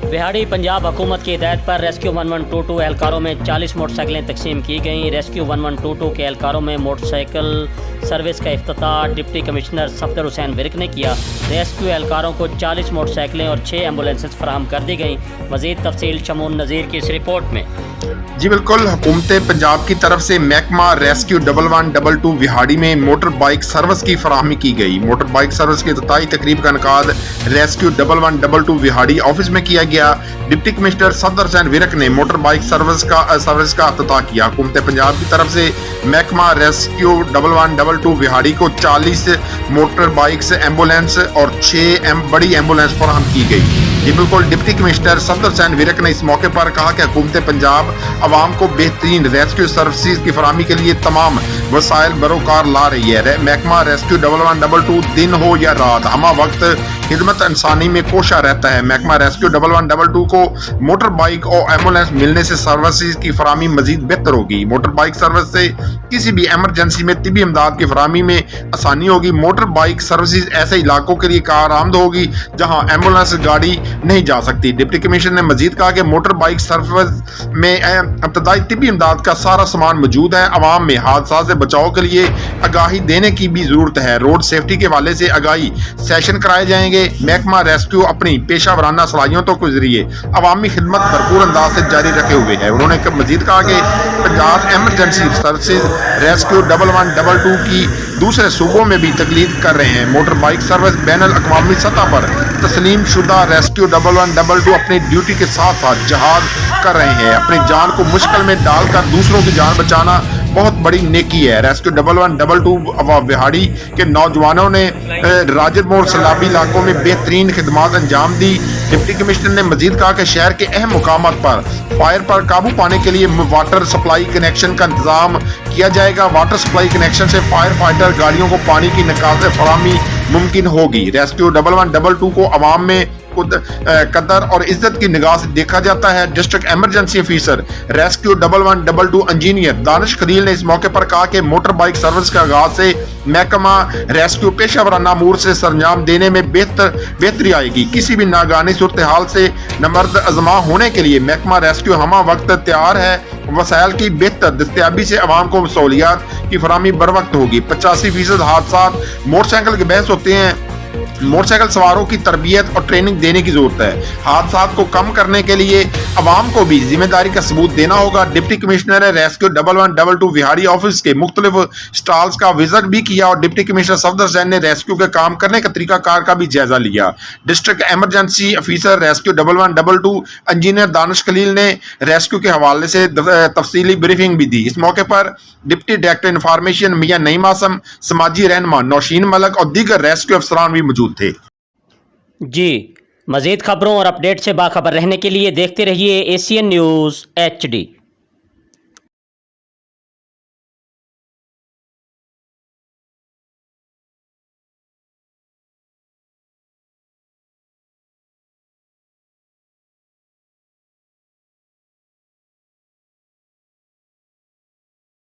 विहाड़ी पंजाब हुकूमत की हिदायत पर रेस्क्यू 1122 एहलकारों में 40 मोटरसाइकिलें तकसीम की गईं। रेस्क्यू 1122 के एहलकारों में मोटरसाइकिल सर्विस का इफ्तिताह डिप्टी कमिश्नर सफदर हुसैन विरक ने किया। रेस्क्यू एहलकारों को 40 मोटरसाइकिलें और 6 एम्बुलेंसेस फराहम कर दी गईं। मज़ीद तफसील शमून नज़ीर की इस रिपोर्ट में। जी बिल्कुल, हुकूमत पंजाब की तरफ से महकमा रेस्क्यू 1122 विहाड़ी में मोटर बाइक सर्विस की फराहमी की गई। मोटर बाइक सर्विस की इफ्तिताही तकरीब का इनकाद रेस्क्यू 1122 विहाड़ी ऑफिस में किया गया। डिप्टी कमिश्नर सफदर हुसैन विरक ने मोटर बाइक सर्विस का इफ्तिताह किया। हुकूमत पंजाब की तरफ से महकमा रेस्क्यू 1122 विहाड़ी को 40 मोटर बाइक्स, एम्बुलेंस और 6 बड़ी एम्बुलेंस फराहम की गई। ये बिल्कुल डिप्टी कमिश्नर सफदर हुसैन विरक ने इस मौके पर कहा कि हुकूमत पंजाब आवाम को बेहतरीन रेस्क्यू सर्विसेज की फराहमी के लिए तमाम वसाइल बरोकार ला रही है। महकमा रेस्क्यू 1122 दिन हो या रात हमा वक्त खिदमत इंसानी में कोशा रहता है। महकमा रेस्क्यू 1122 को मोटर बाइक और एम्बुलेंस मिलने से सर्विसेज की फराहमी मजीद बेहतर होगी। मोटर बाइक सर्विस से किसी भी एमरजेंसी में तिबी इमदाद की फराहमी में आसानी होगी। मोटर बाइक सर्विसेज ऐसे इलाकों के लिए कारआमद होगी जहां एम्बुलेंस गाड़ी नहीं जा सकती। डिप्टी कमिश्नर ने मजीद कहा कि मोटर बाइक सर्विस में इब्तदाई तिबी इमदाद का सारा सामान मौजूद है। अवाम में हादसा से बचाव के लिए आगाही देने की भी जरूरत है। रोड सेफ्टी के हवाले से आगाही सेशन कराए जाएंगे। महकमा रेस्क्यू अपनी पेशा वराना सलाहियतों के जरिए अवामी खिदमत भरपूर अंदाज से जारी रखे हुए है। उन्होंने मजीद कहा कि पंजाब एमरजेंसी सर्विसेज रेस्क्यू 1122 की दूसरे सूबों में भी तकलीद कर रहे हैं। मोटर बाइक सर्विस बैनुल अक़वामी सतह पर तस्लीम शुदा रेस्क्यू 1122 अपनी ड्यूटी के साथ साथ जहाज कर रहे हैं। अपनी जान को मुश्किल में डालकर दूसरों की जान बचाना बहुत बड़ी नेकी है। रेस्क्यू 1122 विहाड़ी के नौजवानों ने राजद मोड़ सैलाबी इलाकों में बेहतरीन खिदमात अंजाम दी। डिप्टी कमिश्नर ने मजीद कहा कि शहर के अहम मुकामात पर फायर पर काबू पाने के लिए वाटर सप्लाई कनेक्शन का इंतजाम किया जाएगा। वाटर सप्लाई कनेक्शन से फायर फाइटर गाड़ियों को पानी की निकासी फराहमी मुमकिन होगी। रेस्क्यू 1122 को अवाम में कदर और इज्जत की निगाह से देखा जाता है। District emergency officer rescue 1122 engineer Danish Khalil ने इस मौके पर कहा कि मोटर बाइक सर्विस के आगाज से महकमा रेस्क्यू पेशा वराना अमूर से सरंजाम देने में बेहतरी आएगी। किसी भी नागानी सूरत हाल से नमर्द अजमा होने के लिए महकमा रेस्क्यू हमा वक्त तैयार है। वसाइल की बेहतर दस्तयाबी से अवाम को सहूलियात की फराहमी बर वक्त होगी। 85% हादसा मोटरसाइकिल के बहस होते हैं। मोटरसाइकिल सवारों की तरबियत और ट्रेनिंग देने की जरूरत है। हादसा को कम करने के लिए अवाम को भी जिम्मेदारी का सबूत देना होगा। डिप्टी कमिश्नर ने रेस्क्यू 1122 विहाड़ी ऑफिस के मुख्तलिफ स्टॉल्स का विजिट भी किया और डिप्टी कमिश्नर सफदर हुसैन ने रेस्क्यू के काम करने का तरीकाकार का भी जायजा लिया। District emergency officer rescue 1122 engineer Danish Khalil ने रेस्क्यू के हवाले से तफसीली ब्रीफिंग भी दी। इस मौके पर डिप्टी डायरेक्टर इंफॉर्मेशन मियां नईम आसम, समाजी रहनुमा नौशीन मलक और दीगर रेस्क्यू अफसरान भी मौजूद थे। जी, मज़ीद खबरों और अपडेट से बाखबर रहने के लिए देखते रहिए एशियन न्यूज़ HD।